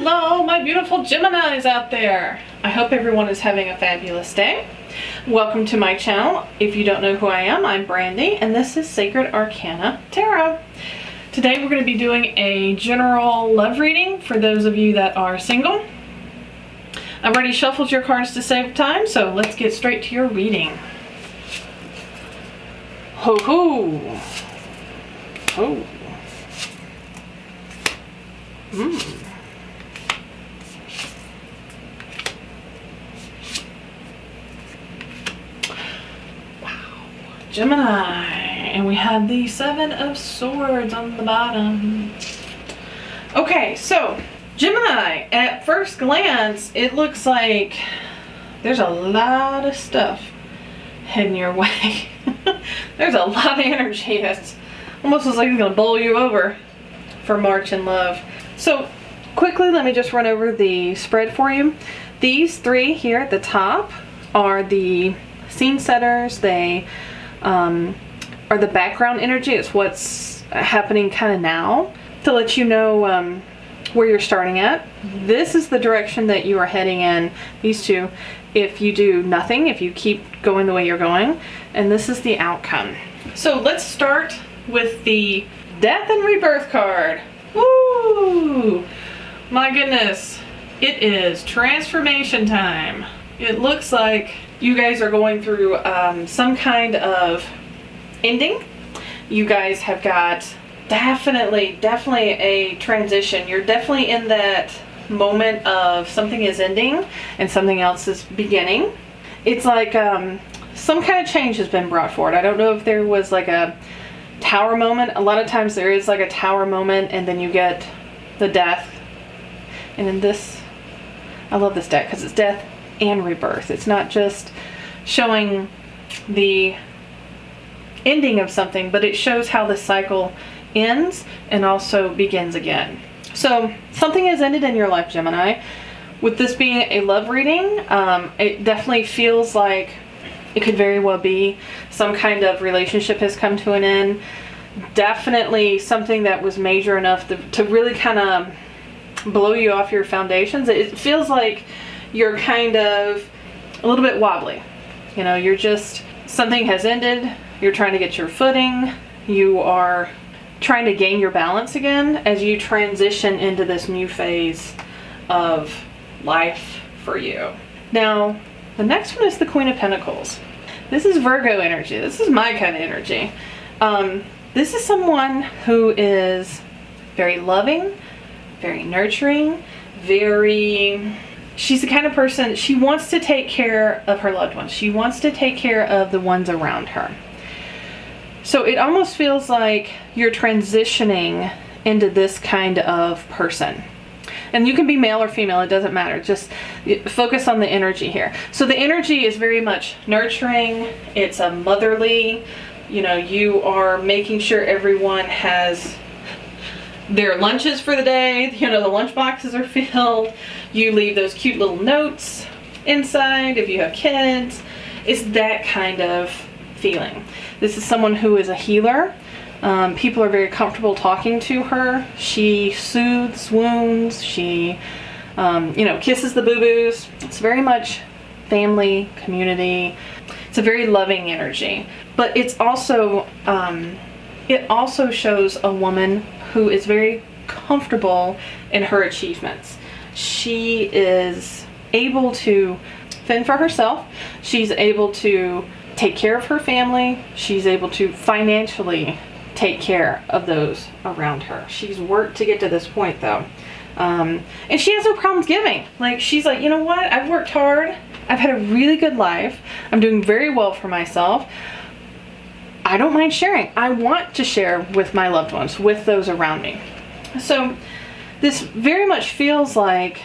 Hello, my beautiful Geminis out there. I hope everyone is having a fabulous day. Welcome to my channel. If you don't know who I am, I'm Brandy, and this is Sacred Arcana Tarot. Today we're going to be doing a general love reading for those of you that are single. I've already shuffled your cards to save time, so let's get straight to your reading. Ho ho! Oh. Wow. Gemini. And we have the Seven of Swords on the bottom. Okay, so Gemini, at first glance, it looks like there's a lot of stuff heading your way. There's a lot of energy. It's almost looks like it's going to bowl you over for March in love. So quickly, let me just run over the spread for you. These three here at the top are the scene setters. They are the background energy. It's what's happening kind of now to let you know where you're starting at. This is the direction that you are heading in, these two, if you do nothing, if you keep going the way you're going. And this is the outcome. So let's start with the Death and Rebirth card. Woo! My goodness. It is transformation time. It looks like you guys are going through some kind of ending. You guys have got definitely a transition. You're definitely in that moment of something is ending and something else is beginning. It's like some kind of change has been brought forward. I don't know if there was like a tower moment. A lot of times there is like a tower moment and then you get the death. And in this, I love this deck because it's death and rebirth. It's not just showing the ending of something, but it shows how the cycle ends and also begins again. So something has ended in your life, Gemini. With this being a love reading, it definitely feels like it could very well be some kind of relationship has come to an end. Definitely something that was major enough to really kind of blow you off your foundations. It feels like you're kind of a little bit wobbly. You know, you're just, something has ended. You're trying to get your footing. You are trying to gain your balance again as you transition into this new phase of life for you. Now, the next one is the Queen of Pentacles. This is Virgo energy. This is my kind of energy. This is someone who is very loving, very nurturing, she's the kind of person, she wants to take care of her loved ones. She wants to take care of the ones around her. So it almost feels like you're transitioning into this kind of person. And you can be male or female, it doesn't matter. Just focus on the energy here. So the energy is very much nurturing. It's a motherly, you know, you are making sure everyone has their lunches for the day. You know, the lunch boxes are filled. You leave those cute little notes inside if you have kids. It's that kind of feeling. This is someone who is a healer. People are very comfortable talking to her. She soothes wounds. She, kisses the boo-boos. It's very much family, community. It's a very loving energy. But it's also, it also shows a woman who is very comfortable in her achievements. She is able to fend for herself. She's able to take care of her family. She's able to financially take care of those around her. She's worked to get to this point though. And she has no problems giving. Like, she's like, you know what? I've worked hard. I've had a really good life. I'm doing very well for myself. I don't mind sharing. I want to share with my loved ones, with those around me. So this very much feels like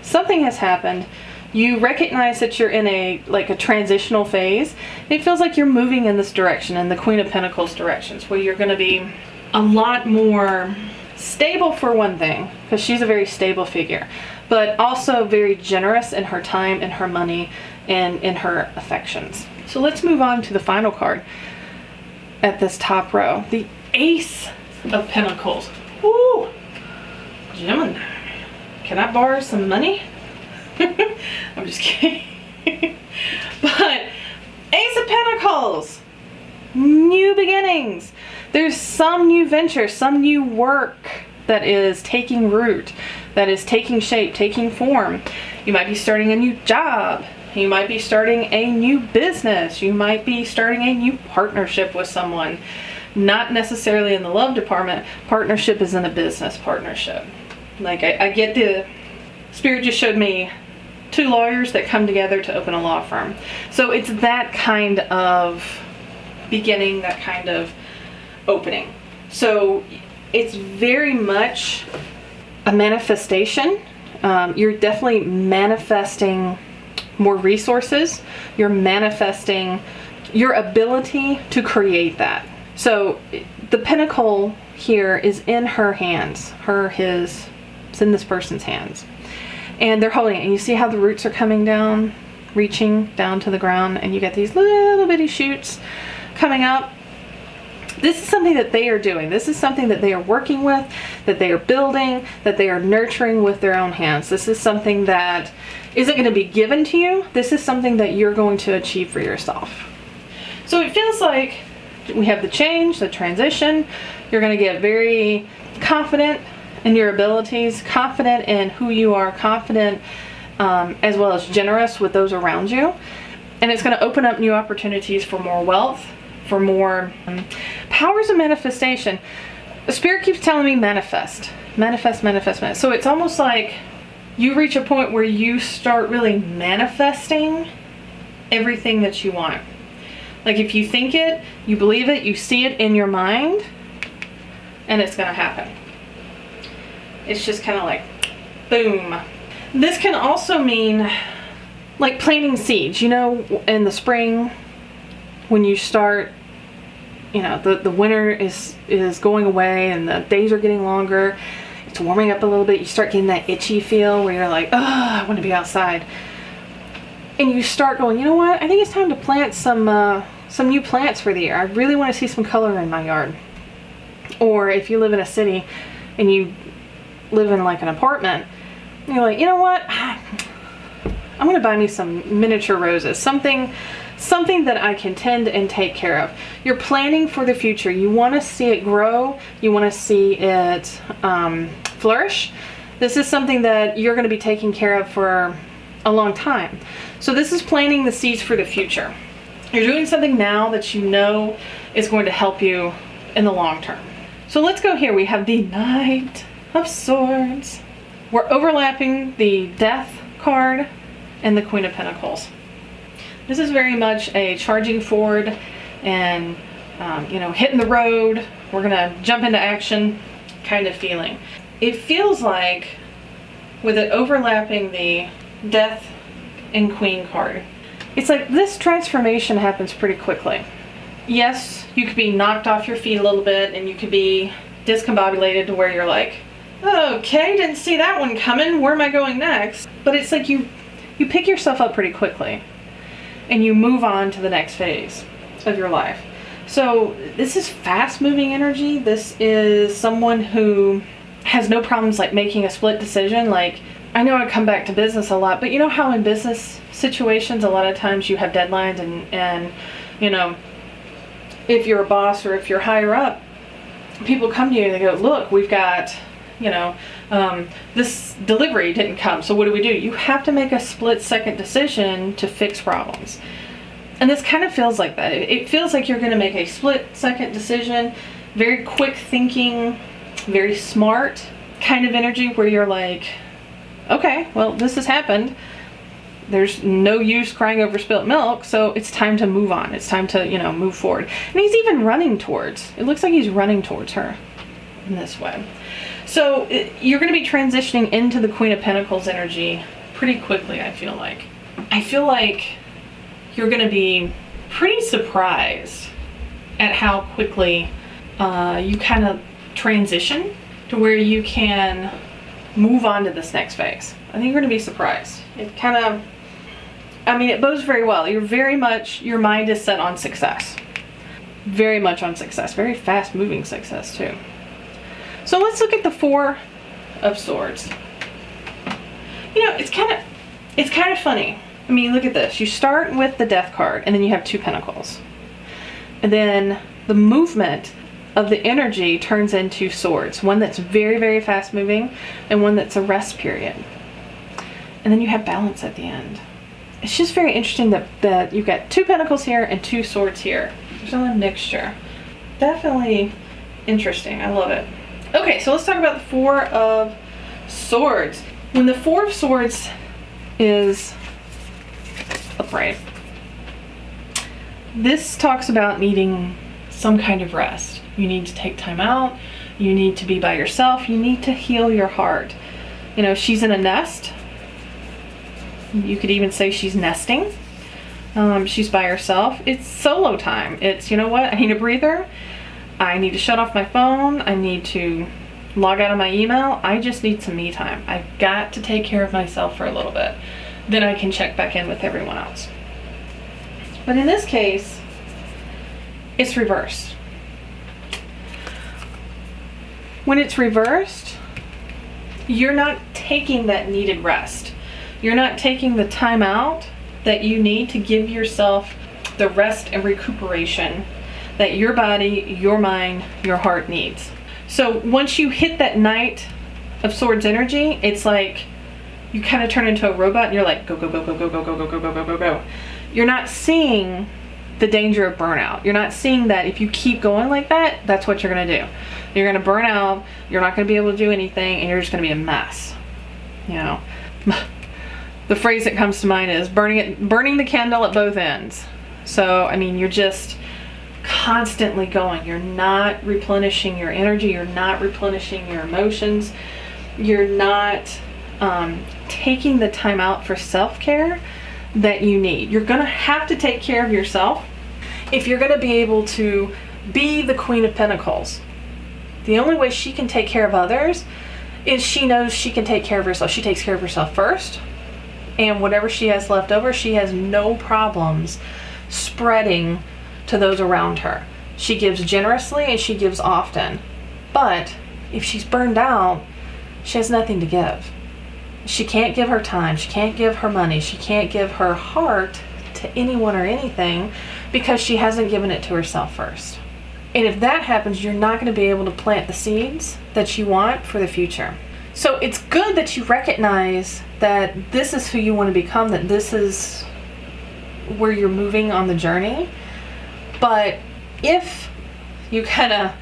something has happened. You recognize that you're in a transitional phase. It feels like you're moving in this direction, in the Queen of Pentacles directions, where you're going to be a lot more stable for one thing, because she's a very stable figure, but also very generous in her time and her money and in her affections. So let's move on to the final card at this top row, the Ace of Pentacles. Ooh, Gemini. Can I borrow some money? I'm just kidding. But Ace of Pentacles, new beginnings. There's some new venture, some new work that is taking root, that is taking shape, taking form. You might be starting a new job. You might be starting a new business. You might be starting a new partnership with someone. Not necessarily in the love department. Partnership is in a business partnership. Like I get the Spirit just showed me 2 lawyers that come together to open a law firm. So it's that kind of beginning, that kind of opening. So it's very much a manifestation. You're definitely manifesting more resources. You're manifesting your ability to create that. So the pentacle here is in her hands, it's in this person's hands. And they're holding it. And you see how the roots are coming down, reaching down to the ground, and you get these little bitty shoots coming up. This is something that they are doing. This is something that they are working with, that they are building, that they are nurturing with their own hands. This is something that isn't going to be given to you. This is something that you're going to achieve for yourself. So it feels like we have the change, the transition. You're going to get very confident in your abilities, confident in who you are, confident as well as generous with those around you. And it's going to open up new opportunities for more wealth, for more powers of manifestation. The Spirit keeps telling me manifest, manifest, manifest, manifest. So it's almost like you reach a point where you start really manifesting everything that you want. Like if you think it, you believe it, you see it in your mind, and it's going to happen. It's just kind of like, boom. This can also mean like planting seeds. You know, in the spring, when you start, you know, the winter is going away and the days are getting longer. It's warming up a little bit. You start getting that itchy feel where you're like, oh, I want to be outside. And you start going, you know what? I think it's time to plant some new plants for the year. I really want to see some color in my yard. Or if you live in a city and you live in like an apartment, you're like, you know what? I'm going to buy me some miniature roses. Something that I can tend and take care of. You're planning for the future. You want to see it grow. You want to see it flourish. This is something that you're going to be taking care of for a long time. So this is planting the seeds for the future. You're doing something now that you know is going to help you in the long term. So let's go here. We have the Knight of Swords. We're overlapping the Death card and the Queen of Pentacles. This is very much a charging forward and, hitting the road. We're going to jump into action kind of feeling. It feels like with it overlapping the Death and Queen card, it's like this transformation happens pretty quickly. Yes, you could be knocked off your feet a little bit and you could be discombobulated to where you're like, okay, didn't see that one coming. Where am I going next? But it's like you pick yourself up pretty quickly and you move on to the next phase of your life. So this is fast moving energy. This is someone who has no problems like making a split decision. Like, I know I come back to business a lot, but you know how in business situations, a lot of times you have deadlines and if you're a boss or if you're higher up, people come to you and they go, look, we've got, this delivery didn't come. So what do? You have to make a split second decision to fix problems. And this kind of feels like that. It feels like you're going to make a split second decision, very quick thinking, very smart kind of energy where you're like, okay, well, this has happened. There's no use crying over spilt milk, so it's time to move on. It's time to, move forward. And he's even running towards, it looks like he's running towards her in this way. So you're going to be transitioning into the Queen of Pentacles energy pretty quickly, I feel like. I feel like you're going to be pretty surprised at how quickly you kind of transition to where you can move on to this next phase. I think you're going to be surprised. It bodes very well. Your mind is set on success. Very much on success. Very fast moving success too. So let's look at the Four of Swords. it's kind of funny. I mean, look at this. You start with the Death card, and then you have 2 Pentacles. And then the movement of the energy turns into Swords. One that's very, very fast moving, and one that's a rest period. And then you have Balance at the end. It's just very interesting that you've got 2 Pentacles here and 2 Swords here. There's a mixture. Definitely interesting. I love it. Okay, so let's talk about the 4 of Swords. When the 4 of Swords is upright, this talks about needing some kind of rest. You need to take time out. You need to be by yourself. You need to heal your heart. You know, she's in a nest. You could even say she's nesting. She's by herself. It's solo time. It's, you know what? I need a breather. I need to shut off my phone. I need to log out of my email. I just need some me time. I've got to take care of myself for a little bit. Then I can check back in with everyone else. But in this case, it's reversed. When it's reversed, you're not taking that needed rest. You're not taking the time out that you need to give yourself the rest and recuperation that your body, your mind, your heart needs. So once you hit that Knight of Swords energy, it's like you kind of turn into a robot and you're like, go, go, go, go, go, go, go, go, go, go, go, go, go. You're not seeing the danger of burnout. You're not seeing that if you keep going like that, that's what you're going to do. You're going to burn out, you're not going to be able to do anything, and you're just going to be a mess. You know, the phrase that comes to mind is burning the candle at both ends. So, I mean, you're just constantly going. You're not replenishing your energy. You're not replenishing your emotions. You're not taking the time out for self-care that you need. You're going to have to take care of yourself if you're going to be able to be the Queen of Pentacles. The only way she can take care of others is she knows she can take care of herself. She takes care of herself first, and whatever she has left over, she has no problems spreading to those around her. She gives generously and she gives often. But if she's burned out, she has nothing to give. She can't give her time, she can't give her money, she can't give her heart to anyone or anything because she hasn't given it to herself first. And if that happens, you're not going to be able to plant the seeds that you want for the future. So it's good that you recognize that this is who you want to become, that this is where you're moving on the journey. But if you kind of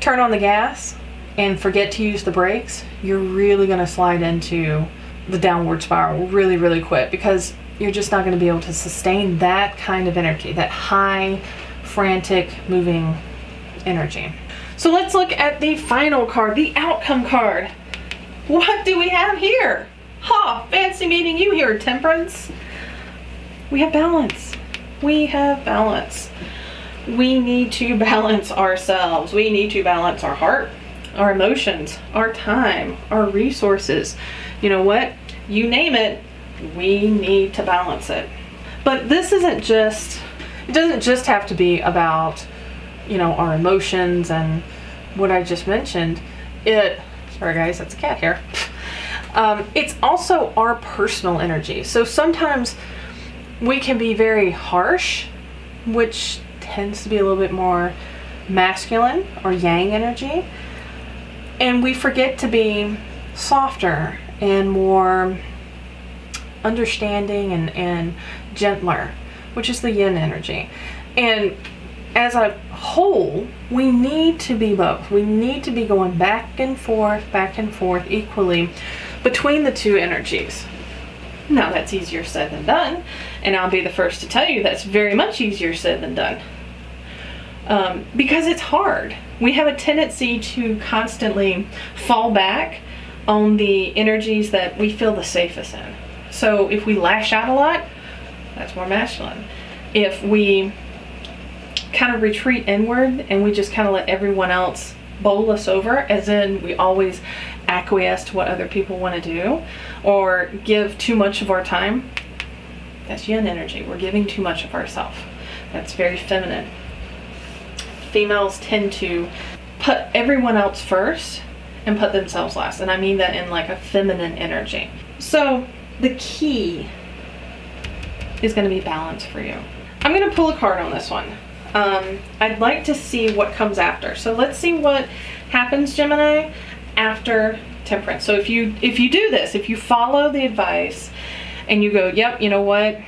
turn on the gas and forget to use the brakes, you're really going to slide into the downward spiral really, really quick, because you're just not going to be able to sustain that kind of energy, that high, frantic, moving energy. So let's look at the final card, the outcome card. What do we have here? Ha! Fancy meeting you here, Temperance. We have balance. We have balance. We need to balance ourselves. We need to balance our heart, our emotions, our time, our resources. You know what? You name it, we need to balance it. But this isn't just, it doesn't just have to be about, you know, our emotions and what I just mentioned. Sorry guys, that's a cat here. It's also our personal energy. So sometimes we can be very harsh, which tends to be a little bit more masculine or yang energy. And we forget to be softer and more understanding and gentler, which is the yin energy. And as a whole, we need to be both. We need to be going back and forth equally between the two energies. Now that's easier said than done, and I'll be the first to tell you that's very much easier said than done. Because it's hard. We have a tendency to constantly fall back on the energies that we feel the safest in. So if we lash out a lot, that's more masculine. If we kind of retreat inward and we just kind of let everyone else bowl us over, as in we always acquiesce to what other people want to do or give too much of our time, that's yin energy. We're giving too much of ourselves. That's very feminine. Females tend to put everyone else first and put themselves last, and I mean that in like a feminine energy. So the key is going to be balance for you. I'm going to pull a card on this one. I'd like to see what comes after. So let's see what happens, Gemini, after Temperance. So if you do this, if you follow the advice and you go, yep, you know what,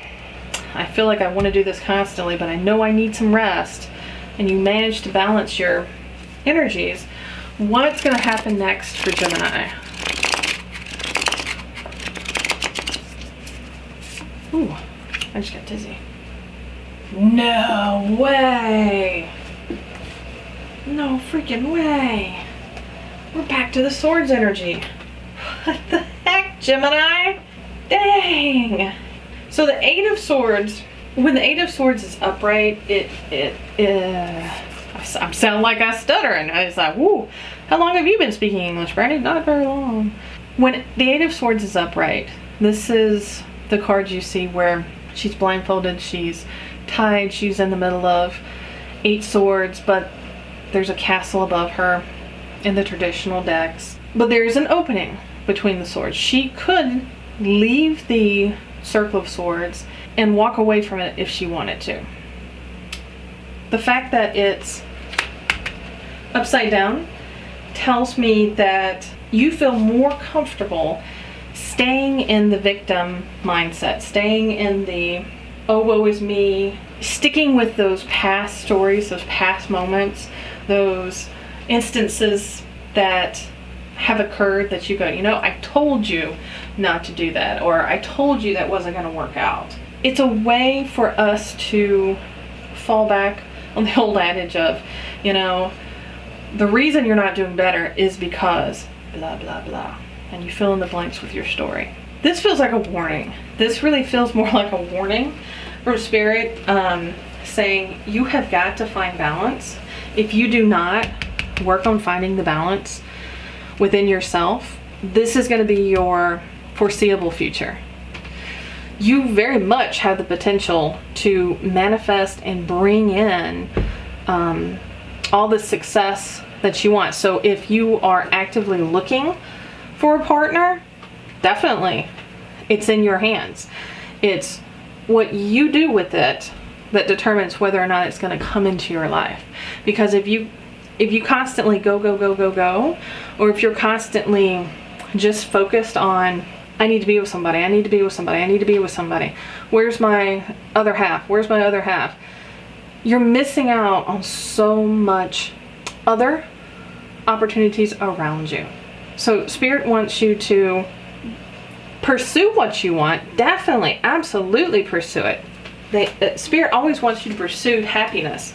I feel like I want to do this constantly, but I know I need some rest, and you manage to balance your energies, what's going to happen next for Gemini? Ooh, I just got dizzy. No way! No freaking way! We're back to the swords energy. What the heck, Gemini? Dang! So the Eight of Swords, when the Eight of Swords is upright, I sound like I stutter, and I was like, woo, how long have you been speaking English, Brandy? Not very long. When the Eight of Swords is upright, this is the card you see where she's blindfolded, she's tied, she's in the middle of 8 swords, but there's a castle above her in the traditional decks. But there's an opening between the swords. She could leave the circle of swords and walk away from it if she wanted to. The fact that it's upside down tells me that you feel more comfortable staying in the victim mindset, staying in the, oh, woe is me, sticking with those past stories, those past moments, those instances that have occurred that you go, you know, I told you not to do that, or I told you that wasn't going to work out. It's a way for us to fall back on the old adage of, you know, the reason you're not doing better is because blah, blah, blah. And you fill in the blanks with your story. This feels like a warning. This really feels more like a warning from Spirit, saying you have got to find balance. If you do not work on finding the balance within yourself, this is going to be your foreseeable future. You very much have the potential to manifest and bring in all the success that you want. So if you are actively looking for a partner, definitely it's in your hands. It's what you do with it that determines whether or not it's going to come into your life. Because if you constantly go, or if you're constantly just focused on, I need to be with somebody, I need to be with somebody, I need to be with somebody, where's my other half, where's my other half, you're missing out on so much other opportunities around you. So Spirit wants you to pursue what you want. Definitely, absolutely pursue it. Spirit always wants you to pursue happiness.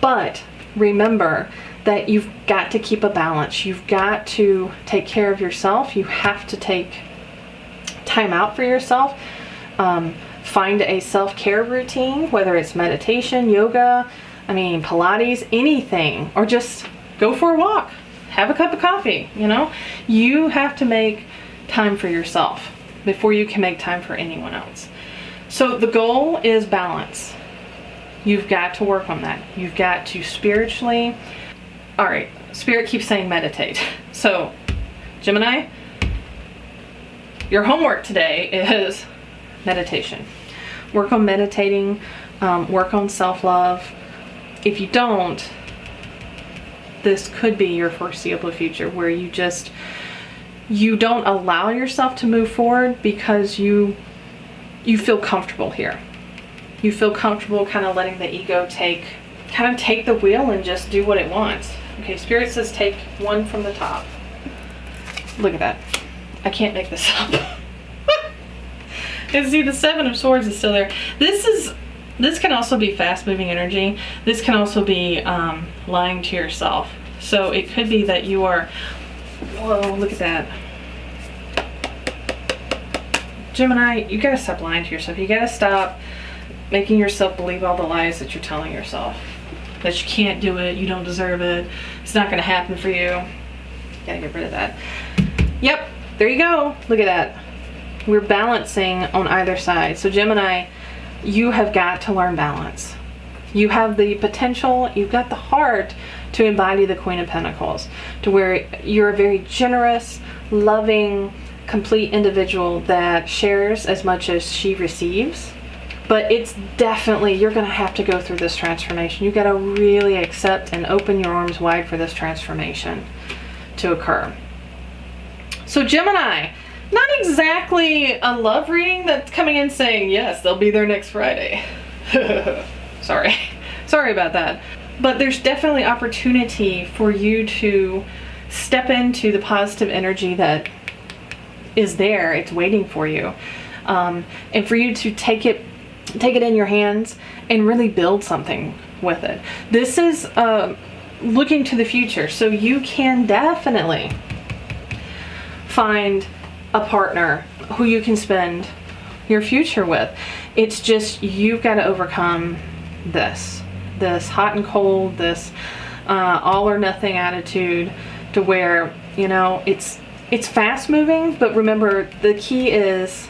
But remember that you've got to keep a balance. You've got to take care of yourself. You have to take time out for yourself. Find a self-care routine, whether it's meditation, yoga, Pilates, anything, or just go for a walk, have a cup of coffee, you know? You have to make time for yourself before you can make time for anyone else. So the goal is balance. You've got to work on that. You've got to spiritually, all right, Spirit keeps saying meditate. So Gemini, your homework today is meditation. Work on meditating, work on self-love. If you don't, this could be your foreseeable future where you don't allow yourself to move forward because you feel comfortable here. You feel comfortable kind of letting the ego take the wheel and just do what it wants. Okay, Spirit says take one from the top. Look at that. I can't make this up. And see, the Seven of Swords is still there. This can also be fast-moving energy. This can also be lying to yourself. So it could be that you are, whoa, look at that. Gemini, you gotta stop lying to yourself. You gotta stop making yourself believe all the lies that you're telling yourself. That you can't do it, you don't deserve it, it's not gonna happen for you. Gotta get rid of that. Yep, there you go. Look at that. We're balancing on either side. So Gemini, you have got to learn balance. You have the potential, you've got the heart to embody the Queen of Pentacles, to where you're a very generous, loving, complete individual that shares as much as she receives. But it's definitely, you're going to have to go through this transformation. You got to really accept and open your arms wide for this transformation to occur. So Gemini, not exactly a love reading that's coming in saying, yes, they'll be there next Friday. Sorry about that. But there's definitely opportunity for you to step into the positive energy that is there. It's waiting for you. And for you to take it in your hands and really build something with it. This is looking to the future. So you can definitely find a partner who you can spend your future with. It's just, you've got to overcome this hot and cold, this all or nothing attitude, to where, you know, it's fast moving, but remember, the key is,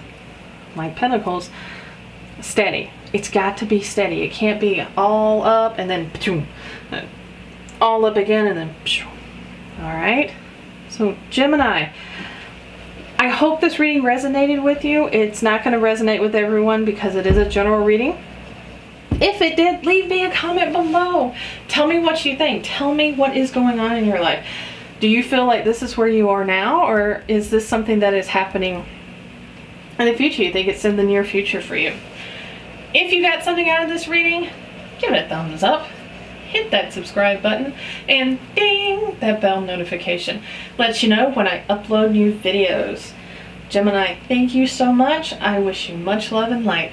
like Pentacles, steady. It's got to be steady. It can't be all up and then all up again and then all right. So Gemini, I hope this reading resonated with you. It's not going to resonate with everyone because it is a general reading. If it did, leave me a comment below. Tell me what you think. Tell me what is going on in your life. Do you feel like this is where you are now, or is this something that is happening in the future? You think it's in the near future for you? If you got something out of this reading, give it a thumbs up. Hit that subscribe button and ding, that bell notification. Lets you know when I upload new videos. Gemini, thank you so much. I wish you much love and light.